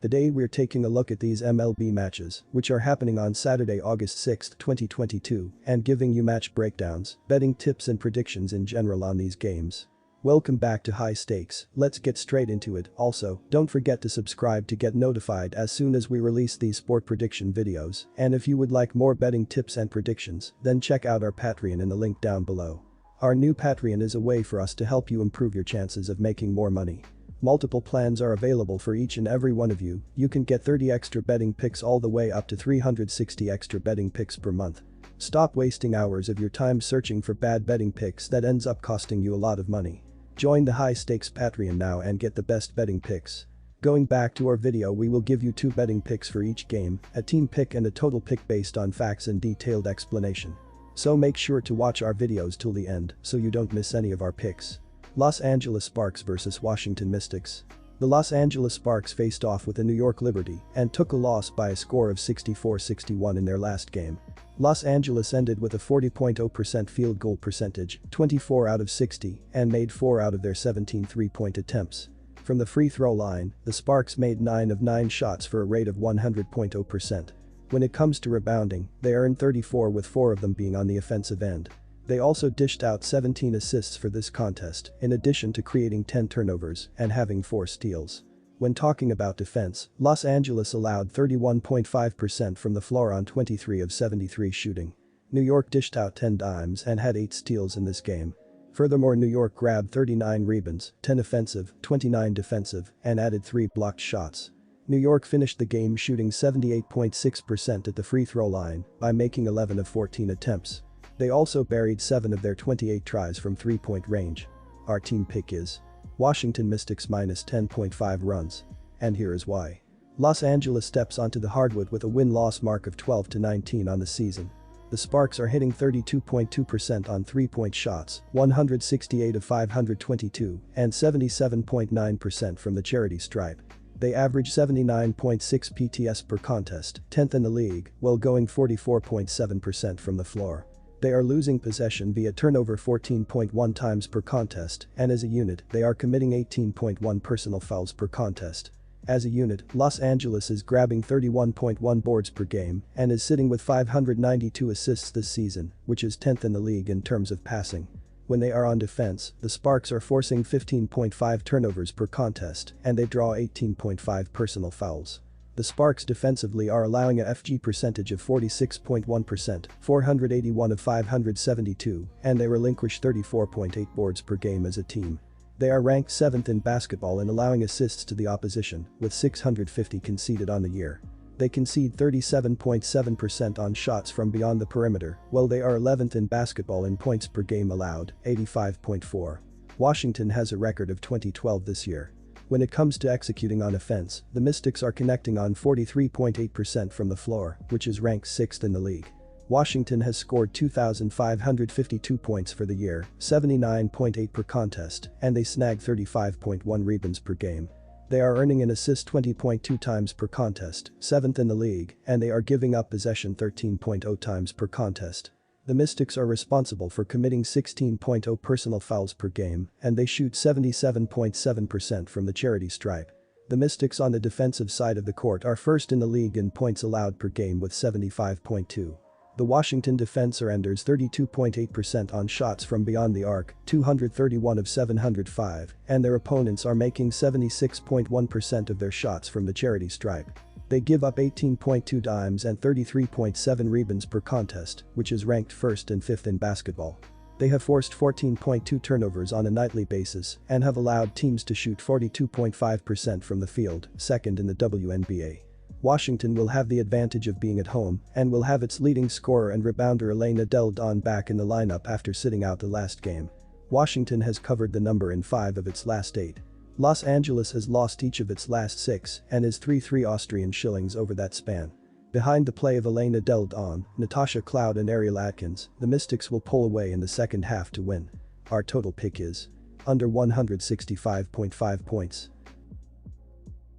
Today we're taking a look at these MLB matches, which are happening on Saturday, August 6, 2022, and giving you match breakdowns, betting tips and predictions in general on these games. Welcome back to High Stakes, let's get straight into it. Also, don't forget to subscribe to get notified as soon as we release these sport prediction videos, and if you would like more betting tips and predictions, then check out our Patreon in the link down below. Our new Patreon is a way for us to help you improve your chances of making more money. Multiple plans are available for each and every one of you. You can get 30 extra betting picks all the way up to 360 extra betting picks per month. Stop wasting hours of your time searching for bad betting picks that ends up costing you a lot of money. Join the High Stakes Patreon now and get the best betting picks. Going back to our video, we will give you 2 betting picks for each game, a team pick and a total pick based on facts and detailed explanation. So make sure to watch our videos till the end so you don't miss any of our picks. Los Angeles Sparks vs Washington Mystics. The Los Angeles Sparks faced off with the New York Liberty and took a loss by a score of 64-61 in their last game. Los Angeles ended with a 40.0% field goal percentage, 24 out of 60, and made 4 out of their 17 three-point attempts. From the free throw line, the Sparks made 9 of 9 shots for a rate of 100.0%. When it comes to rebounding, they earned 34 with 4 of them being on the offensive end. They also dished out 17 assists for this contest, in addition to creating 10 turnovers and having 4 steals. When talking about defense, Los Angeles allowed 31.5% from the floor on 23 of 73 shooting. New York dished out 10 dimes and had 8 steals in this game. Furthermore, New York grabbed 39 rebounds, 10 offensive, 29 defensive, and added 3 blocked shots. New York finished the game shooting 78.6% at the free throw line by making 11 of 14 attempts. They also buried 7 of their 28 tries from three-point range. Our team pick is Washington Mystics minus 10.5 runs. And here is why. Los Angeles steps onto the hardwood with a win-loss mark of 12-19 on the season. The Sparks are hitting 32.2% on three-point shots, 168 of 522, and 77.9% from the charity stripe. They average 79.6 PTS per contest, 10th in the league, while going 44.7% from the floor. They are losing possession via turnover 14.1 times per contest, and as a unit, they are committing 18.1 personal fouls per contest. As a unit, Los Angeles is grabbing 31.1 boards per game and is sitting with 592 assists this season, which is 10th in the league in terms of passing. When they are on defense, the Sparks are forcing 15.5 turnovers per contest and they draw 18.5 personal fouls. The Sparks defensively are allowing a FG percentage of 46.1%, 481 of 572, and they relinquish 34.8 boards per game as a team. They are ranked 7th in basketball in allowing assists to the opposition, with 650 conceded on the year. They concede 37.7% on shots from beyond the perimeter, while they are 11th in basketball in points per game allowed, 85.4. Washington has a record of 20-12 this year. When it comes to executing on offense, the Mystics are connecting on 43.8% from the floor, which is ranked 6th in the league. Washington has scored 2,552 points for the year, 79.8 per contest, and they snag 35.1 rebounds per game. They are earning an assist 20.2 times per contest, 7th in the league, and they are giving up possession 13.0 times per contest. The Mystics are responsible for committing 16.0 personal fouls per game, and they shoot 77.7% from the charity stripe. The Mystics on the defensive side of the court are first in the league in points allowed per game with 75.2. The Washington defense surrenders 32.8% on shots from beyond the arc, 231 of 705, and their opponents are making 76.1% of their shots from the charity stripe. They give up 18.2 dimes and 33.7 rebounds per contest, which is ranked 1st and 5th in basketball. They have forced 14.2 turnovers on a nightly basis and have allowed teams to shoot 42.5% from the field, 2nd in the WNBA. Washington will have the advantage of being at home and will have its leading scorer and rebounder Elena Del Don back in the lineup after sitting out the last game. Washington has covered the number in 5 of its last 8. Los Angeles has lost each of its last 6 and is 3-3 Austrian shillings over that span. Behind the play of Elena Del Don, Natasha Cloud and Ariel Atkins, the Mystics will pull away in the second half to win. Our total pick is under 165.5 points.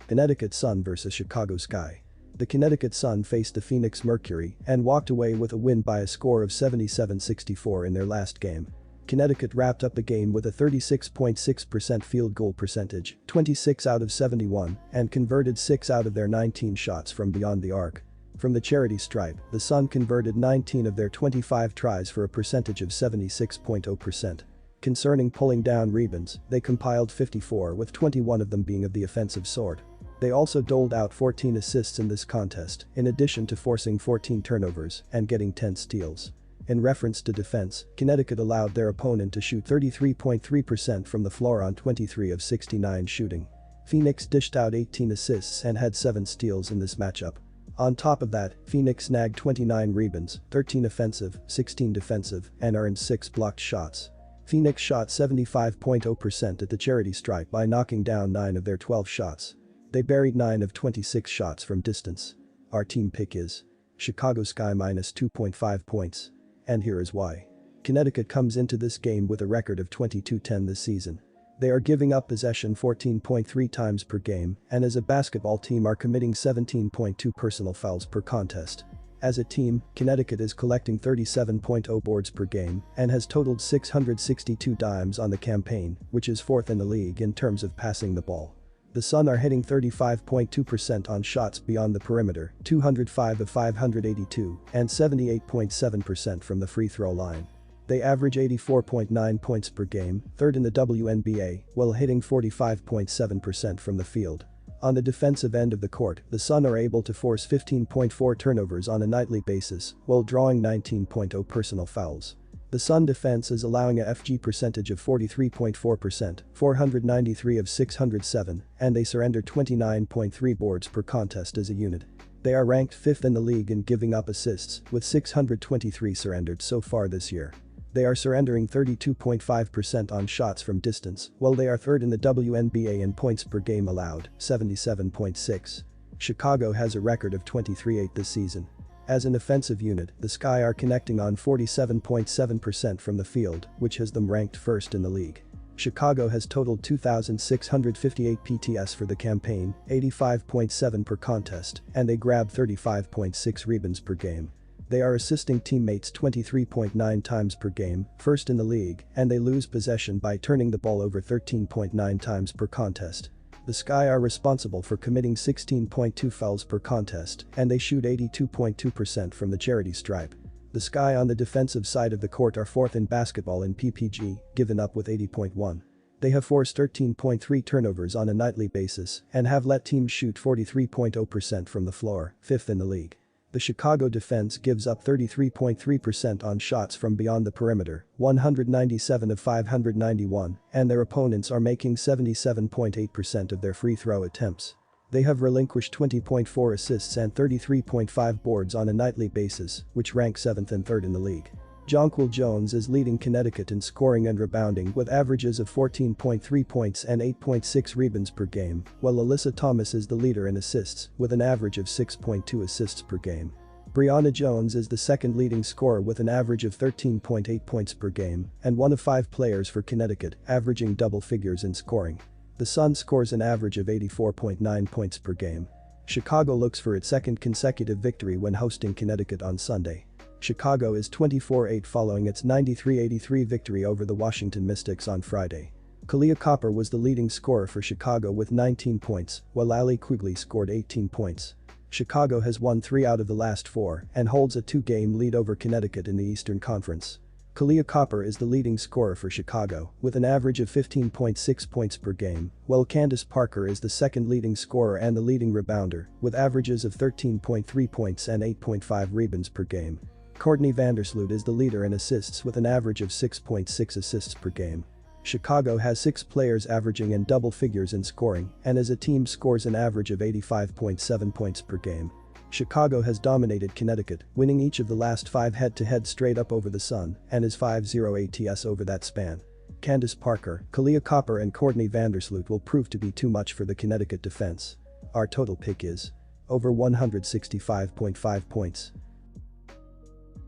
Connecticut Sun vs Chicago Sky. The Connecticut Sun faced the Phoenix Mercury and walked away with a win by a score of 77-64 in their last game. Connecticut wrapped up the game with a 36.6% field goal percentage, 26 out of 71, and converted 6 out of their 19 shots from beyond the arc. From the charity stripe, the Sun converted 19 of their 25 tries for a percentage of 76.0%. Concerning pulling down rebounds, they compiled 54, with 21 of them being of the offensive sort. They also doled out 14 assists in this contest, in addition to forcing 14 turnovers and getting 10 steals. In reference to defense, Connecticut allowed their opponent to shoot 33.3% from the floor on 23 of 69 shooting. Phoenix dished out 18 assists and had 7 steals in this matchup. On top of that, Phoenix snagged 29 rebounds, 13 offensive, 16 defensive, and earned 6 blocked shots. Phoenix shot 75.0% at the charity stripe by knocking down 9 of their 12 shots. They buried 9 of 26 shots from distance. Our team pick is Chicago Sky minus 2.5 points. And here is why. Connecticut comes into this game with a record of 22-10 this season. They are giving up possession 14.3 times per game, and as a basketball team are committing 17.2 personal fouls per contest. As a team, Connecticut is collecting 37.0 boards per game and has totaled 662 dimes on the campaign, which is 4th in the league in terms of passing the ball. The Sun are hitting 35.2% on shots beyond the perimeter, 205 of 582, and 78.7% from the free throw line. They average 84.9 points per game, 3rd in the WNBA, while hitting 45.7% from the field. On the defensive end of the court, the Sun are able to force 15.4 turnovers on a nightly basis, while drawing 19.0 personal fouls. The Sun defense is allowing a FG percentage of 43.4%, 493 of 607, and they surrender 29.3 boards per contest as a unit. They are ranked 5th in the league in giving up assists, with 623 surrendered so far this year. They are surrendering 32.5% on shots from distance, while they are 3rd in the WNBA in points per game allowed, 77.6. Chicago has a record of 23-8 this season. As an offensive unit, the Sky are connecting on 47.7% from the field, which has them ranked 1st in the league. Chicago has totaled 2,658 PTS for the campaign, 85.7 per contest, and they grab 35.6 rebounds per game. They are assisting teammates 23.9 times per game, 1st in the league, and they lose possession by turning the ball over 13.9 times per contest. The Sky are responsible for committing 16.2 fouls per contest, and they shoot 82.2% from the charity stripe. The Sky on the defensive side of the court are 4th in basketball in PPG, given up with 80.1. They have forced 13.3 turnovers on a nightly basis and have let teams shoot 43.0% from the floor, 5th in the league. The Chicago defense gives up 33.3% on shots from beyond the perimeter, 197 of 591, and their opponents are making 77.8% of their free throw attempts. They have relinquished 20.4 assists and 33.5 boards on a nightly basis, which rank 7th and 3rd in the league. Jonquil Jones is leading Connecticut in scoring and rebounding with averages of 14.3 points and 8.6 rebounds per game, while Alyssa Thomas is the leader in assists with an average of 6.2 assists per game. Brianna Jones is the 2nd leading scorer with an average of 13.8 points per game and one of 5 players for Connecticut, averaging double figures in scoring. The Sun scores an average of 84.9 points per game. Chicago looks for its 2nd consecutive victory when hosting Connecticut on Sunday. Chicago is 24-8 following its 93-83 victory over the Washington Mystics on Friday. Kalia Copper was the leading scorer for Chicago with 19 points, while Ali Quigley scored 18 points. Chicago has won 3 out of the last 4 and holds a 2-game lead over Connecticut in the Eastern Conference. Kalia Copper is the leading scorer for Chicago with an average of 15.6 points per game, while Candace Parker is the 2nd leading scorer and the leading rebounder with averages of 13.3 points and 8.5 rebounds per game. Courtney Vandersloot is the leader in assists with an average of 6.6 assists per game. Chicago has 6 players averaging in double figures in scoring and as a team scores an average of 85.7 points per game. Chicago has dominated Connecticut, winning each of the last 5 head-to-head straight up over the Sun and is 5-0 ATS over that span. Candace Parker, Kalia Copper and Courtney Vandersloot will prove to be too much for the Connecticut defense. Our total pick is over 165.5 points.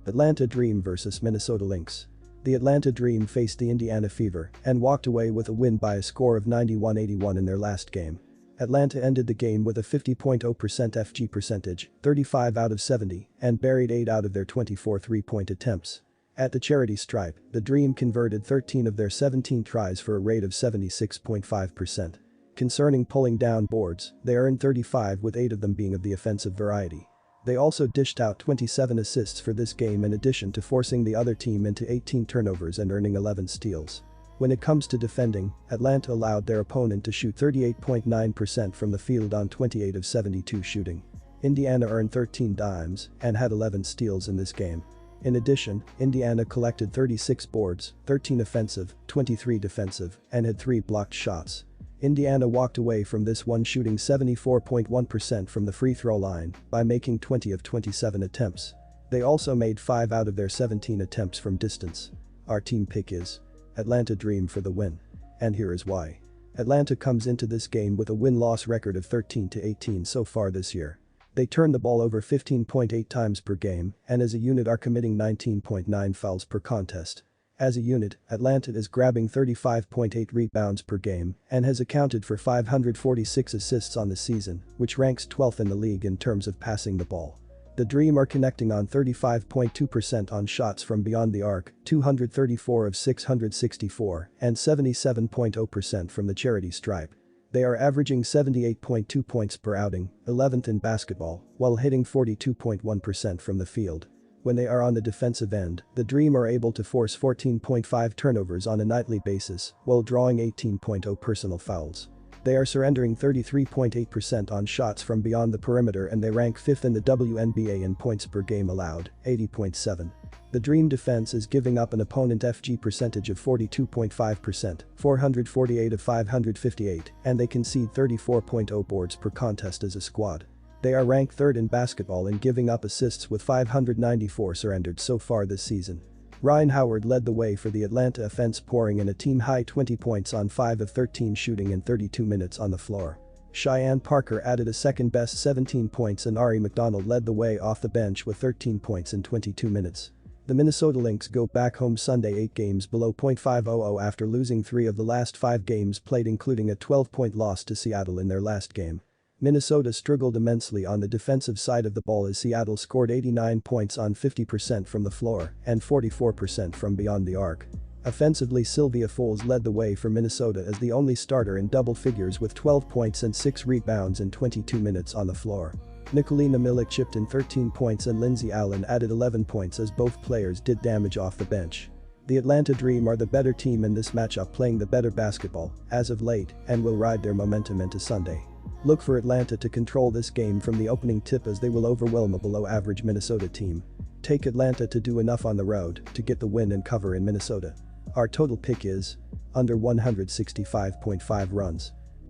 Atlanta Dream vs Minnesota Lynx. The Atlanta Dream faced the Indiana Fever and walked away with a win by a score of 91-81 in their last game. Atlanta ended the game with a 50.0% FG percentage, 35 out of 70, and buried 8 out of their 24 three-point attempts. At the charity stripe, the Dream converted 13 of their 17 tries for a rate of 76.5%. Concerning pulling down boards, they earned 35 with 8 of them being of the offensive variety. They also dished out 27 assists for this game in addition to forcing the other team into 18 turnovers and earning 11 steals. When it comes to defending, Atlanta allowed their opponent to shoot 38.9% from the field on 28 of 72 shooting. Indiana earned 13 dimes and had 11 steals in this game. In addition, Indiana collected 36 boards, 13 offensive, 23 defensive, and had 3 blocked shots. Indiana walked away from this one shooting 74.1% from the free throw line by making 20 of 27 attempts. They also made 5 out of their 17 attempts from distance. Our team pick is Atlanta Dream for the win. And here is why. Atlanta comes into this game with a win-loss record of 13-18 so far this year. They turn the ball over 15.8 times per game and as a unit are committing 19.9 fouls per contest. As a unit, Atlanta is grabbing 35.8 rebounds per game and has accounted for 546 assists on the season, which ranks 12th in the league in terms of passing the ball. The Dream are connecting on 35.2% on shots from beyond the arc, 234 of 664, and 77.0% from the charity stripe. They are averaging 78.2 points per outing, 11th in basketball, while hitting 42.1% from the field. When they are on the defensive end, the Dream are able to force 14.5 turnovers on a nightly basis while drawing 18.0 personal fouls. They are surrendering 33.8% on shots from beyond the perimeter and they rank 5th in the WNBA in points per game allowed, 80.7. The Dream defense is giving up an opponent FG percentage of 42.5%, 448 of 558, and they concede 34.0 boards per contest as a squad. They are ranked 3rd in basketball in giving up assists with 594 surrendered so far this season. Ryan Howard led the way for the Atlanta offense, pouring in a team-high 20 points on 5 of 13 shooting in 32 minutes on the floor. Cheyenne Parker added a second-best 17 points and Ari McDonald led the way off the bench with 13 points in 22 minutes. The Minnesota Lynx go back home Sunday 8 games below .500 after losing 3 of the last 5 games played, including a 12-point loss to Seattle in their last game. Minnesota struggled immensely on the defensive side of the ball as Seattle scored 89 points on 50% from the floor and 44% from beyond the arc. Offensively, Sylvia Fowles led the way for Minnesota as the only starter in double figures with 12 points and 6 rebounds in 22 minutes on the floor. Nicolina Milik chipped in 13 points and Lindsay Allen added 11 points as both players did damage off the bench. The Atlanta Dream are the better team in this matchup, playing the better basketball as of late and will ride their momentum into Sunday. Look for Atlanta to control this game from the opening tip as they will overwhelm a below-average Minnesota team. Take Atlanta to do enough on the road to get the win and cover in Minnesota. Our total pick is under 165.5 runs.